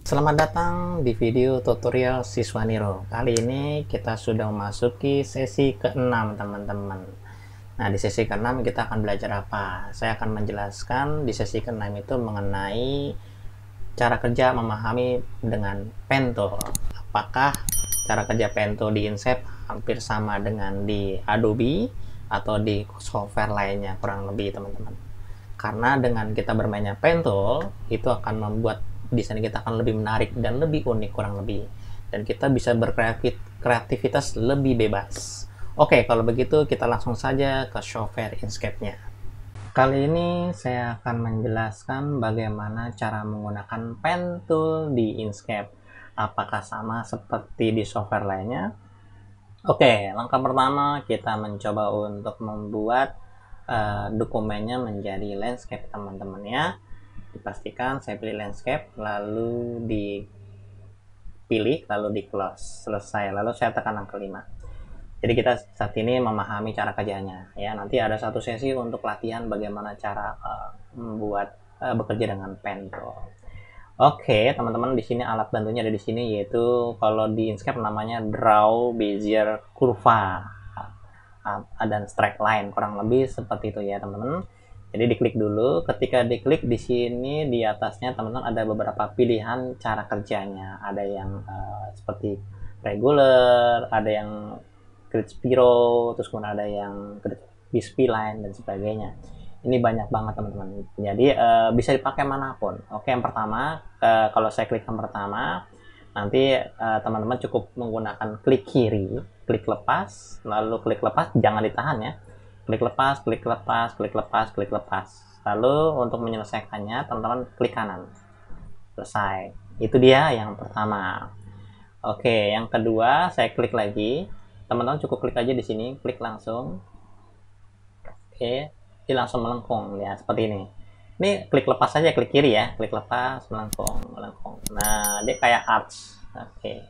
Selamat datang di video tutorial Siswa Niro. Kali ini kita sudah memasuki sesi ke-6, teman-teman. Nah, di sesi ke-6 kita akan belajar apa? Saya akan menjelaskan di sesi ke-6 itu mengenai cara kerja memahami dengan pen tool. Apakah cara kerja pen tool di Inkscape hampir sama dengan di Adobe atau di software lainnya, kurang lebih, teman-teman. Karena dengan kita bermainnya pen tool, itu akan membuat desain kita akan lebih menarik dan lebih unik, kurang lebih, dan kita bisa berkreativitas lebih bebas. Oke, kalau begitu kita langsung saja ke software Inkscape-nya. Kali ini saya akan menjelaskan bagaimana cara menggunakan pen tool di Inkscape. Apakah sama seperti di software lainnya? Oke, langkah pertama kita mencoba untuk membuat dokumennya menjadi landscape, teman-teman ya. Dipastikan saya pilih landscape, lalu dipilih, lalu di close, selesai, lalu saya tekan angka 5. Jadi kita saat ini memahami cara kerjanya ya. Nanti ada satu sesi untuk latihan bagaimana cara membuat bekerja dengan pen tool. Oke, teman-teman, di sini alat bantunya ada di sini, yaitu kalau di Inkscape namanya Draw Bezier Curva dan Straight Line, kurang lebih seperti itu ya, teman-teman. Jadi diklik dulu. Ketika diklik di sini di atasnya, teman-teman, ada beberapa pilihan cara kerjanya. Ada yang seperti regular, ada yang grid spiral, terus kemudian ada yang grid B-spline dan sebagainya. Ini banyak banget, teman-teman. Jadi bisa dipakai manapun. Oke, yang pertama, kalau saya klik yang pertama, nanti teman-teman cukup menggunakan klik kiri, klik lepas, lalu klik lepas, jangan ditahan ya. Klik lepas, klik lepas, klik lepas, klik lepas. Lalu untuk menyelesaikannya, teman-teman klik kanan. Selesai. Itu dia yang pertama. Oke, yang kedua, saya klik lagi. Teman-teman cukup klik aja di sini, klik langsung. Oke, dia langsung melengkung ya, seperti ini. Ini klik lepas saja, klik kiri ya, klik lepas, melengkung, melengkung. Nah, dia kayak arch. Oke,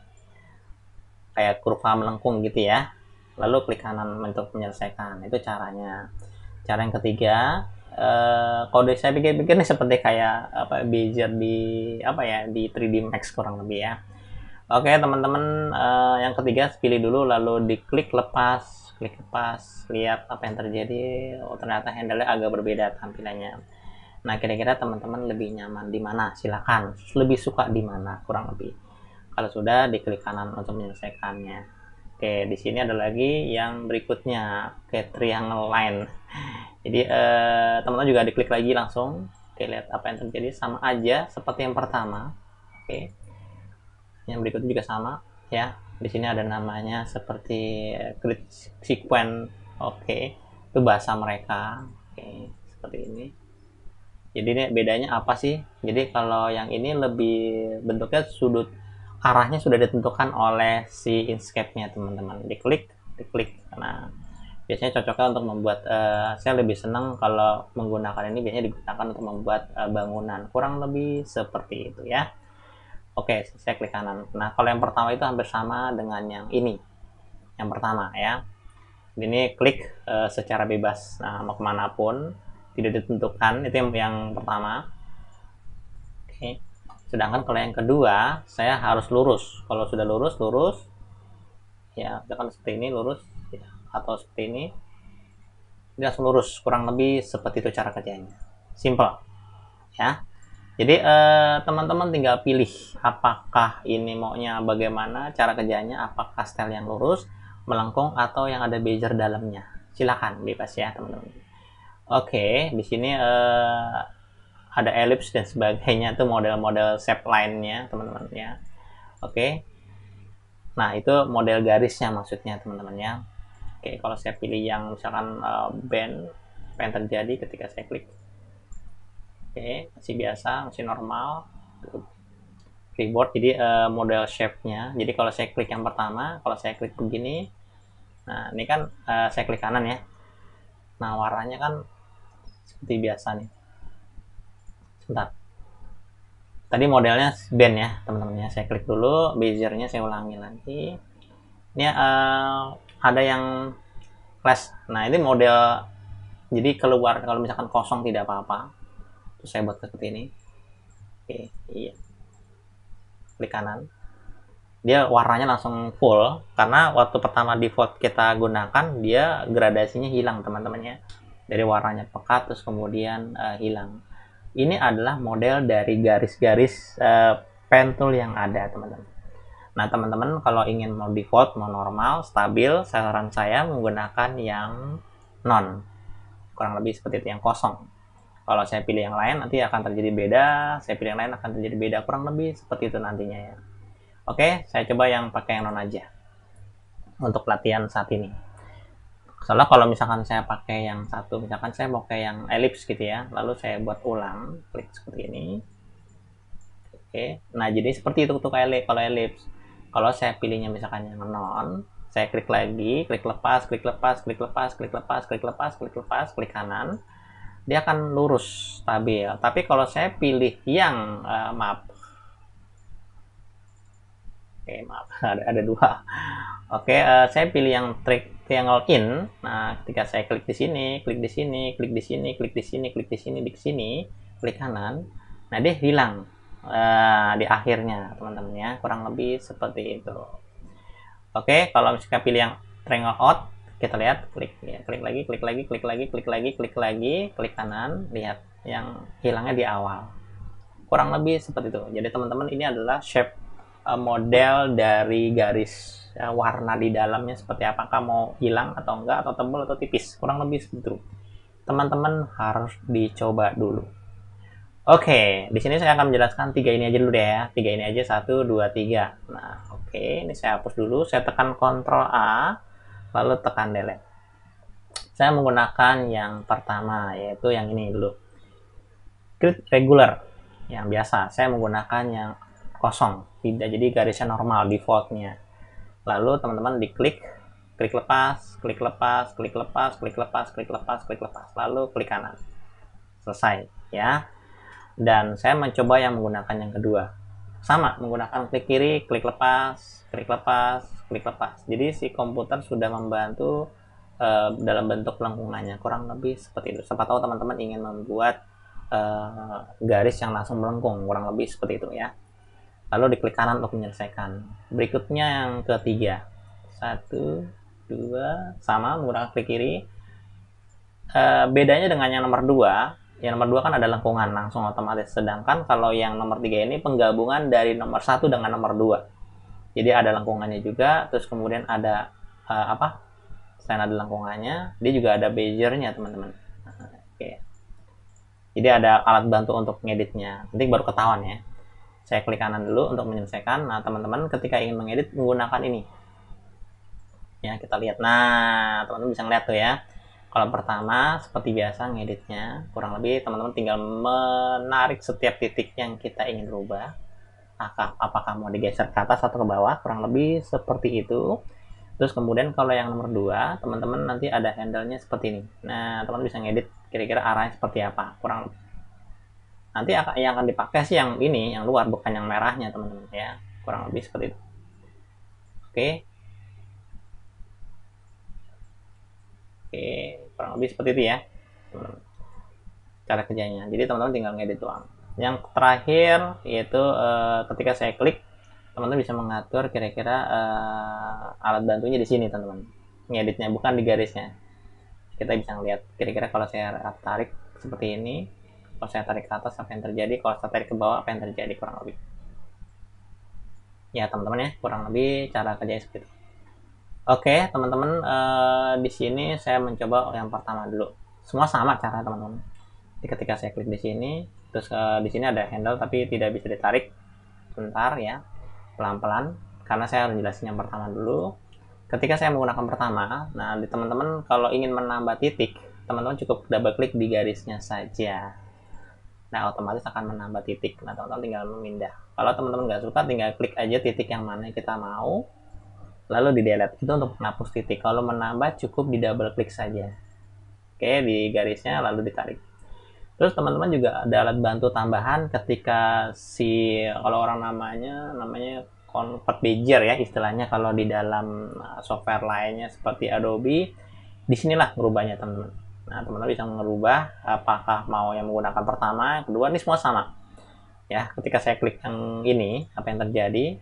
kayak kurva melengkung gitu ya. Lalu klik kanan untuk menyelesaikan. Itu caranya. Cara yang ketiga, kode saya pikir-pikir nih seperti kayak Bezier di di 3D Max, kurang lebih ya. Oke, teman-teman, yang ketiga pilih dulu, lalu diklik lepas, klik lepas, lihat apa yang terjadi. Oh, ternyata handle-nya agak berbeda tampilannya. Nah, kira-kira teman-teman lebih nyaman di mana? Silakan, lebih suka di mana, kurang lebih. Kalau sudah, diklik kanan untuk menyelesaikannya. Oke, di sini ada lagi yang berikutnya, oke, triangle line. Jadi teman-teman juga diklik lagi langsung. Oke, lihat apa yang terjadi, sama aja seperti yang pertama. Oke, yang berikutnya juga sama ya. Di sini ada namanya seperti grid sequence. Oke, itu bahasa mereka. Oke, seperti ini. Jadi ini bedanya apa sih? Jadi kalau yang ini lebih bentuknya sudut arahnya sudah ditentukan oleh si Inkscape-nya, teman-teman. Diklik, diklik. Nah, biasanya cocoknya untuk membuat saya lebih senang kalau menggunakan ini, biasanya digunakan untuk membuat bangunan, kurang lebih seperti itu ya. Oke, saya klik kanan. Nah, kalau yang pertama itu hampir sama dengan yang ini, yang pertama ya. Ini klik secara bebas, nah, mau kemanapun tidak ditentukan. Itu yang pertama. Oke, sedangkan kalau yang kedua saya harus lurus. Kalau sudah lurus, lurus ya, misalkan seperti ini, lurus ya, atau seperti ini, dia langsung lurus. Kurang lebih seperti itu cara kerjanya, simple ya. Jadi teman-teman tinggal pilih apakah ini maunya bagaimana cara kerjanya, apakah style yang lurus, melengkung, atau yang ada bezier dalamnya. Silakan, bebas ya, teman-teman. Oke, di sini ada ellipse dan sebagainya, itu model-model shape line-nya, teman-teman ya. Oke, nah itu model garisnya maksudnya, teman-teman ya. Oke, kalau saya pilih yang misalkan band, apa yang terjadi ketika saya klik? Oke, masih biasa, masih normal keyboard. Jadi model shape-nya, jadi kalau saya klik yang pertama, kalau saya klik begini, nah ini kan saya klik kanan ya, nah warnanya kan seperti biasa nih. Sebentar, tadi modelnya band ya, teman-teman ya. Saya klik dulu, beziernya saya ulangi lagi. Ini ada yang flash. Nah, ini model, jadi keluar kalau misalkan kosong tidak apa-apa. Terus saya buat seperti ini. Oke, iya. klik kanan, dia warnanya langsung full, karena waktu pertama default kita gunakan dia gradasinya hilang teman-temannya, dari warnanya pekat terus kemudian hilang. Ini adalah model dari garis-garis pen tool yang ada teman-teman. Nah teman-teman kalau ingin mau default, mau normal, stabil, saran saya menggunakan yang non, kurang lebih seperti itu, yang kosong. Kalau saya pilih yang lain nanti akan terjadi beda, saya pilih yang lain akan terjadi beda, kurang lebih seperti itu nantinya ya. Oke, saya coba yang pakai yang non aja untuk latihan saat ini. Soalnya kalau misalkan saya pakai yang satu, misalkan saya mau kayak yang ellipse gitu ya, lalu saya buat ulang, klik seperti ini. Oke, nah jadi seperti itu tuh kayak kalau ellipse. Kalau saya pilihnya misalkan yang non, saya klik lagi, klik lepas, klik lepas, klik lepas, klik lepas, klik lepas, klik lepas, klik kanan, dia akan lurus stabil. Tapi kalau saya pilih yang maaf, ada dua. Oke, saya pilih yang triangle in. Nah, ketika saya klik di sini, klik di sini, klik di sini, klik di sini, klik di sini, di sini, klik kanan, nah dia hilang di akhirnya, teman-teman ya. Kurang lebih seperti itu. Oke, kalau misalnya pilih yang triangle out, kita lihat, klik ya, klik lagi, klik lagi, klik lagi, klik lagi, klik lagi, klik kanan, lihat yang hilangnya di awal. Kurang lebih seperti itu. Jadi teman-teman ini adalah shape model dari garis warna di dalamnya seperti apakah mau hilang atau enggak, atau tebal atau tipis, kurang lebih seperti itu. Teman-teman harus dicoba dulu. Oke, di sini saya akan menjelaskan tiga ini aja dulu deh ya, tiga ini aja, 1, 2, 3. Nah oke, ini saya hapus dulu, saya tekan Ctrl A lalu tekan delete. Saya menggunakan yang pertama, yaitu yang ini dulu, grid regular yang biasa. Saya menggunakan yang kosong, tidak jadi garisnya normal defaultnya. Lalu teman-teman diklik, klik lepas, klik lepas, klik lepas, klik lepas, klik lepas, klik lepas, lalu klik kanan, selesai ya. Dan saya mencoba yang menggunakan yang kedua, sama, menggunakan klik kiri, klik lepas, klik lepas, klik lepas. Jadi si komputer sudah membantu dalam bentuk lengkungannya, kurang lebih seperti itu. Siapa tahu teman-teman ingin membuat garis yang langsung melengkung, kurang lebih seperti itu ya. Lalu diklik kanan untuk menyelesaikan. Berikutnya yang ketiga, 1, 2, sama, menggunakan klik kiri. Bedanya dengan yang nomor 2, yang nomor 2 kan ada lengkungan langsung otomatis, sedangkan kalau yang nomor 3 ini penggabungan dari nomor 1 dengan nomor 2. Jadi ada lengkungannya juga, terus kemudian ada selain ada lengkungannya, dia juga ada bezier-nya teman-teman. Oke. Jadi ada alat bantu untuk ngeditnya, nanti baru ketahuan ya. Saya klik kanan dulu untuk menyelesaikan. Nah teman-teman ketika ingin mengedit menggunakan ini ya, kita lihat. Nah teman-teman bisa ngeliat tuh ya, kalau pertama seperti biasa ngeditnya, kurang lebih teman-teman tinggal menarik setiap titik yang kita ingin rubah, apakah mau digeser ke atas atau ke bawah, kurang lebih seperti itu. Terus kemudian kalau yang nomor 2, teman-teman nanti ada handle-nya seperti ini. Nah teman-teman bisa ngedit kira-kira arahnya seperti apa, kurang lebih. Nanti yang akan dipakai sih yang ini, yang luar, bukan yang merahnya teman-teman ya, kurang lebih seperti itu. Oke, kurang lebih seperti itu ya cara kerjanya. Jadi teman-teman tinggal ngedit doang. Yang terakhir yaitu ketika saya klik, teman-teman bisa mengatur kira-kira alat bantunya di sini teman-teman, ngeditnya bukan di garisnya. Kita bisa ngeliat kira-kira kalau saya tarik seperti ini, kalau saya tarik ke atas apa yang terjadi, kalau saya tarik ke bawah apa yang terjadi, kurang lebih ya teman-teman ya, kurang lebih cara kerjanya seperti itu. Oke teman-teman, di sini saya mencoba yang pertama dulu, semua sama cara teman-teman. Ketika saya klik di sini, terus di sini ada handle tapi tidak bisa ditarik, bentar ya, pelan-pelan karena saya harus jelasin yang pertama dulu. Ketika saya menggunakan pertama, nah di teman-teman kalau ingin menambah titik, teman-teman cukup double klik di garisnya saja. Nah otomatis akan menambah titik. Nah teman-teman tinggal memindah. Kalau teman-teman nggak suka, tinggal klik aja titik yang mana kita mau, lalu di delete. Itu untuk menghapus titik. Kalau menambah cukup di double klik saja. Oke, di garisnya lalu ditarik. Terus teman-teman juga ada alat bantu tambahan ketika kalau orang namanya convert bezier ya istilahnya, kalau di dalam software lainnya seperti Adobe. Disinilah merubahnya teman-teman. Nah teman-teman bisa merubah apakah mau yang menggunakan pertama, yang kedua, ini semua sama. Ya, ketika saya klik yang ini, apa yang terjadi?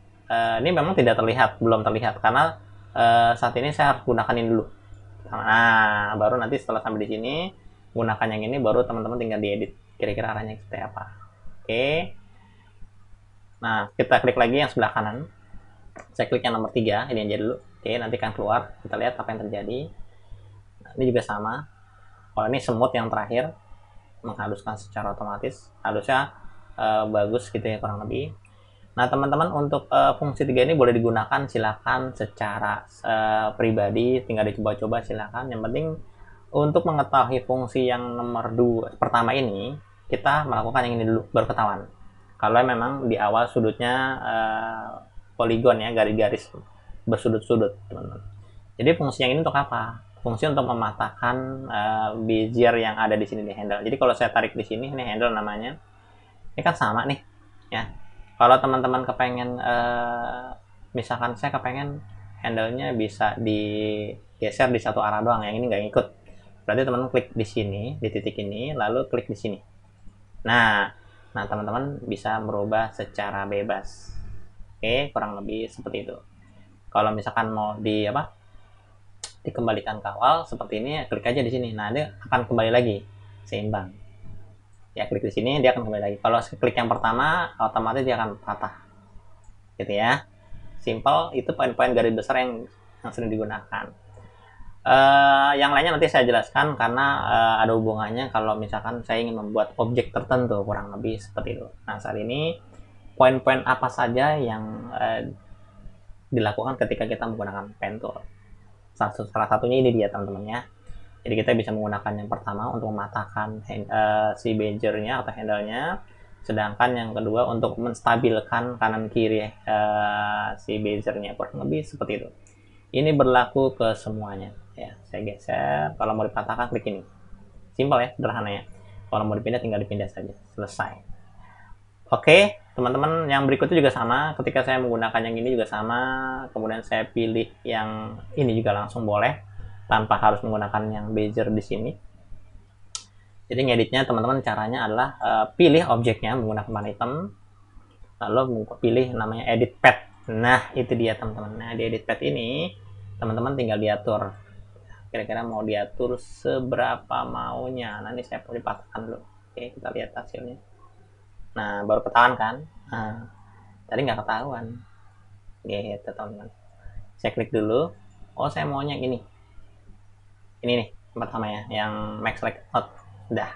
Ini memang tidak terlihat, belum terlihat karena saat ini saya harus gunakan ini dulu. Nah, baru nanti setelah sampai di sini, gunakan yang ini, baru teman-teman tinggal diedit. Kira-kira arahnya seperti apa. Oke. Nah, kita klik lagi yang sebelah kanan. Saya klik yang nomor 3, ini aja dulu. Oke, nanti akan keluar. Kita lihat apa yang terjadi. Nah, ini juga sama. Kalau ini semut yang terakhir, menghaluskan secara otomatis. Halusnya bagus gitu ya, kurang lebih. Nah, teman-teman, untuk fungsi 3 ini boleh digunakan silakan secara pribadi, tinggal dicoba-coba silakan. Yang penting untuk mengetahui fungsi yang nomor 2 pertama ini, kita melakukan yang ini dulu baru ketahuan. Kalau memang di awal sudutnya poligon ya, garis-garis bersudut-sudut, teman-teman. Jadi fungsi yang ini untuk apa? Fungsi untuk mematahkan bezier yang ada di sini di handle. Jadi kalau saya tarik di sini, ini handle namanya. Ini kan sama nih, ya. Kalau teman-teman kepengen, misalkan saya kepengen handle-nya bisa digeser di satu arah doang, yang ini nggak ngikut. Berarti teman-teman klik di sini, di titik ini, lalu klik di sini. Nah, teman-teman bisa merubah secara bebas. Oke, kurang lebih seperti itu. Kalau misalkan mau dikembalikan ke awal seperti ini, klik aja di sini. Nah, dia akan kembali lagi seimbang. Ya, klik di sini dia akan kembali lagi. Kalau klik yang pertama, otomatis dia akan patah. Gitu ya. Simple, itu poin-poin garis besar yang sering digunakan. Yang lainnya nanti saya jelaskan karena ada hubungannya kalau misalkan saya ingin membuat objek tertentu, kurang lebih seperti itu. Nah, saat ini poin-poin apa saja yang dilakukan ketika kita menggunakan pen tool. Salah satunya ini dia, teman-teman ya. Jadi kita bisa menggunakan yang pertama untuk mematahkan si bezier-nya atau handle-nya, sedangkan yang kedua untuk menstabilkan kanan kiri si bezier-nya, kurang lebih seperti itu. Ini berlaku ke semuanya ya. Saya geser, kalau mau dipatahkan klik ini. Simpel ya, sederhana ya. Kalau mau dipindah tinggal dipindah saja, selesai. Oke, teman-teman, yang berikutnya juga sama. Ketika saya menggunakan yang ini juga sama, kemudian saya pilih yang ini juga langsung boleh, tanpa harus menggunakan yang bezier di sini. Jadi ngeditnya teman-teman caranya adalah pilih objeknya menggunakan warna hitam, lalu pilih namanya edit pad. Nah, itu dia teman-teman. Nah, di edit pad ini teman-teman tinggal diatur. Kira-kira mau diatur seberapa maunya. Nanti saya perlu dipatahkan dulu. Oke, kita lihat hasilnya. Nah, baru ketahuan kan? Nah, tadi nggak ketahuan. Gitu, teman-teman. Saya klik dulu. Oh, saya maunya ini. Ini nih, pertama ya, yang max layout. Udah.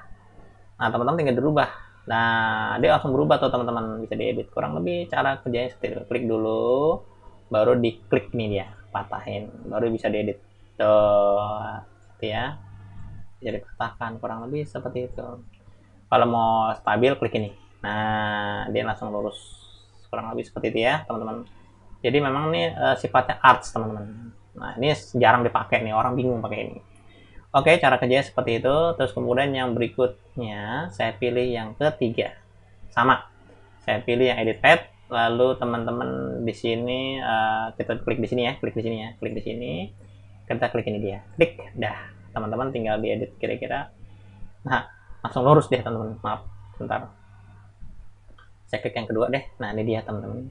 Nah, teman-teman tinggal dirubah. Nah, dia langsung berubah tuh, teman-teman. Bisa diedit. Kurang lebih cara kerjanya seperti itu. Klik dulu, baru diklik nih dia, patahin. Baru bisa diedit. Tuh, ya. Jadi patahkan, kurang lebih seperti itu. Kalau mau stabil, klik ini. Nah, dia langsung lurus. Kurang lebih seperti itu ya, teman-teman. Jadi memang ini sifatnya arts, teman-teman. Nah, ini jarang dipakai nih, orang bingung pakai ini. Oke, cara kerjanya seperti itu. Terus kemudian yang berikutnya, saya pilih yang ketiga. Sama. Saya pilih yang edit pad. Lalu teman-teman di sini, kita klik di sini ya, klik di sini ya, klik di sini. Kita klik ini dia, klik, dah. Teman-teman tinggal diedit kira-kira. Nah, langsung lurus deh, teman-teman. Maaf, sebentar. Saya klik yang kedua deh. Nah, ini dia, teman-teman.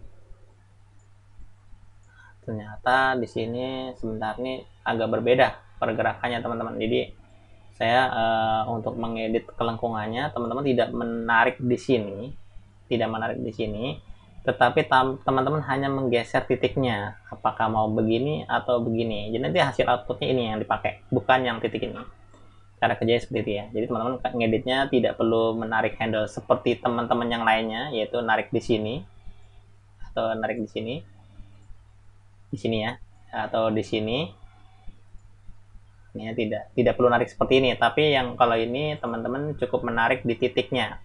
Ternyata di sini sebentar ini agak berbeda pergerakannya, teman-teman. Jadi saya untuk mengedit kelengkungannya, teman-teman tidak menarik di sini, tetapi teman-teman hanya menggeser titiknya, apakah mau begini atau begini. Jadi nanti hasil outputnya ini yang dipakai, bukan yang titik ini. Cara kerjanya seperti itu ya. Jadi teman-teman ngeditnya tidak perlu menarik handle seperti teman-teman yang lainnya, yaitu narik di sini atau narik di sini ya, atau di sini. Ini tidak perlu narik seperti ini, tapi yang kalau ini teman-teman cukup menarik di titiknya.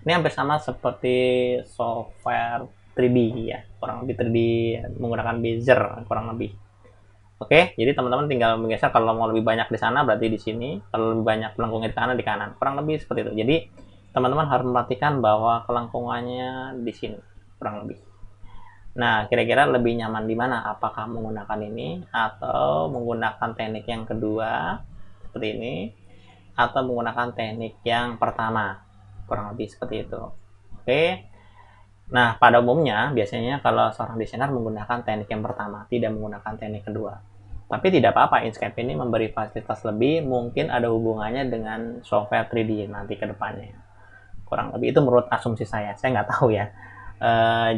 Ini hampir sama seperti software 3D ya, kurang lebih 3D menggunakan bezier kurang lebih. Oke, jadi teman-teman tinggal menggeser. Kalau mau lebih banyak di sana berarti di sini, kalau lebih banyak kelengkungnya di kanan, kurang lebih seperti itu. Jadi teman-teman harus memperhatikan bahwa kelengkungannya di sini kurang lebih. Nah, kira-kira lebih nyaman di mana? Apakah menggunakan ini atau menggunakan teknik yang kedua seperti ini, atau menggunakan teknik yang pertama? Kurang lebih seperti itu. Oke. Nah, pada umumnya biasanya kalau seorang desainer menggunakan teknik yang pertama, tidak menggunakan teknik kedua. Tapi tidak apa-apa, Inkscape ini memberi fasilitas lebih, mungkin ada hubungannya dengan software 3D nanti ke depannya. Kurang lebih itu menurut asumsi saya nggak tahu ya.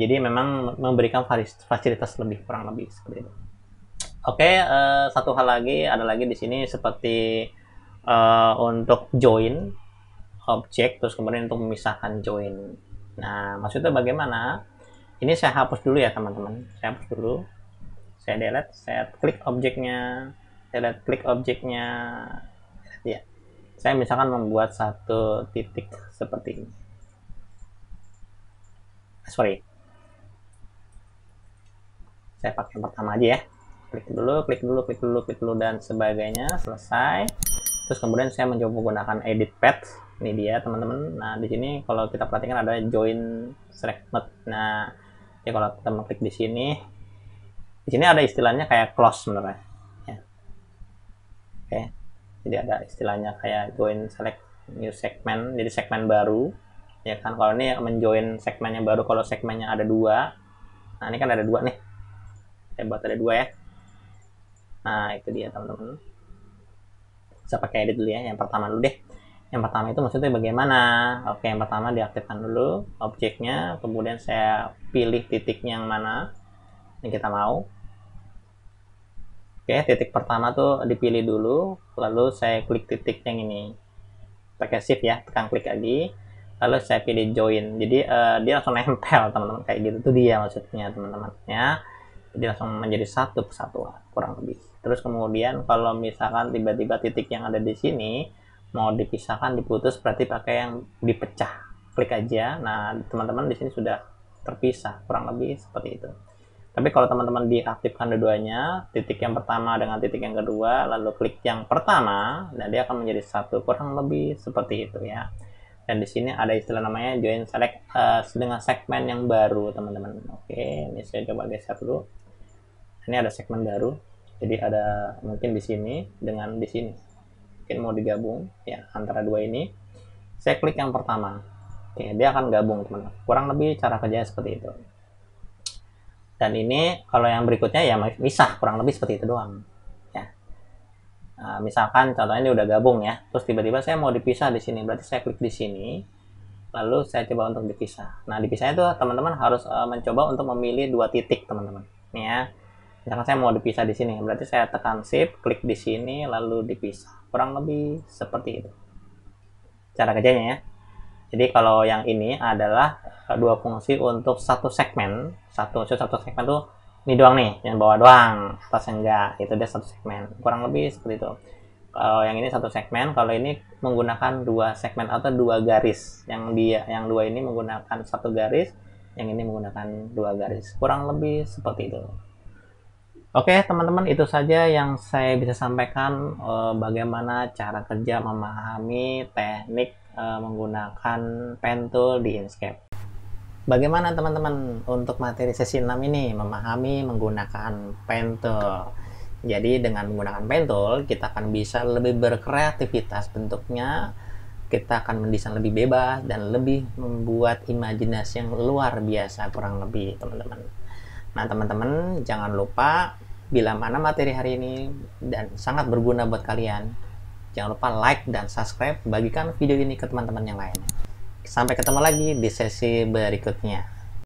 Jadi memang memberikan fasilitas lebih, kurang lebih seperti itu. Oke, satu hal lagi, ada lagi di sini seperti untuk join objek, terus kemudian untuk memisahkan join. Nah, maksudnya bagaimana? Ini saya hapus dulu ya teman-teman. Saya hapus dulu. Saya delete, saya klik objeknya, delete klik objeknya. Ya. Saya misalkan membuat satu titik seperti ini. Sorry. Saya pakai yang pertama aja ya. Klik dulu, klik dulu, klik dulu, klik dulu dan sebagainya. Selesai. Terus kemudian saya mencoba menggunakan edit path. Ini dia teman-teman. Nah, di sini kalau kita perhatikan ada join select mode. Nah, ya kalau kita mengklik di sini ada istilahnya kayak close sebenarnya. Ya. Oke. Jadi ada istilahnya kayak join select new segment. Jadi segmen baru. Ya kan, kalau ini menjoin segmennya baru, kalau segmennya ada 2. Nah, ini kan ada 2 nih. Saya buat ada 2 ya. Nah, itu dia teman-teman. Saya pakai edit dulu ya. Yang pertama dulu deh. Yang pertama itu maksudnya bagaimana? Oke, yang pertama diaktifkan dulu objeknya, kemudian saya pilih titiknya yang mana yang kita mau. Oke, titik pertama tuh dipilih dulu, lalu saya klik titik yang ini. Pakai shift ya, tekan klik lagi. Lalu saya pilih join. Jadi dia langsung nempel teman-teman, kayak gitu tuh dia maksudnya teman-teman ya. Jadi langsung menjadi satu kesatuan kurang lebih. Terus kemudian kalau misalkan tiba-tiba titik yang ada di sini mau dipisahkan, diputus, berarti pakai yang dipecah. Klik aja. Nah, teman-teman di sini sudah terpisah, kurang lebih seperti itu. Tapi kalau teman-teman diaktifkan dua-duanya, titik yang pertama dengan titik yang kedua, lalu klik yang pertama, dan dia akan menjadi satu, kurang lebih seperti itu ya. Dan di sini ada istilah namanya join select dengan segmen yang baru, teman-teman. Oke, ini saya coba geser dulu. Ini ada segmen baru. Jadi ada mungkin di sini dengan di sini. Mungkin mau digabung ya antara dua ini. Saya klik yang pertama. Oke, dia akan gabung teman-teman. Kurang lebih cara kerjanya seperti itu. Dan ini kalau yang berikutnya ya misah, kurang lebih seperti itu doang. Ya. Nah, misalkan contohnya ini udah gabung ya. Terus tiba-tiba saya mau dipisah di sini, berarti saya klik di sini. Lalu saya coba untuk dipisah. Nah, dipisahnya itu teman-teman harus mencoba untuk memilih 2 titik, teman-teman. Nih ya. Misalkan saya mau dipisah di sini, berarti saya tekan shift, klik di sini, lalu dipisah. Kurang lebih seperti itu cara kerjanya ya. Jadi kalau yang ini adalah 2 fungsi untuk satu segmen. Satu segmen tuh ini doang nih, yang bawah doang, atasnya enggak. Itu dia satu segmen. Kurang lebih seperti itu. Kalau yang ini satu segmen, kalau ini menggunakan 2 segmen atau 2 garis. Yang 2 ini menggunakan 1 garis, yang ini menggunakan 2 garis. Kurang lebih seperti itu. Oke teman-teman, itu saja yang saya bisa sampaikan bagaimana cara kerja memahami teknik menggunakan pen tool di Inkscape. Bagaimana teman-teman untuk materi sesi 6 ini memahami menggunakan pen tool. Jadi dengan menggunakan pen tool kita akan bisa lebih berkreativitas bentuknya, kita akan mendesain lebih bebas dan lebih membuat imajinasi yang luar biasa kurang lebih teman-teman. Nah teman-teman jangan lupa bila mana materi hari ini dan sangat berguna buat kalian, jangan lupa like dan subscribe, bagikan video ini ke teman-teman yang lain. Sampai ketemu lagi di sesi berikutnya.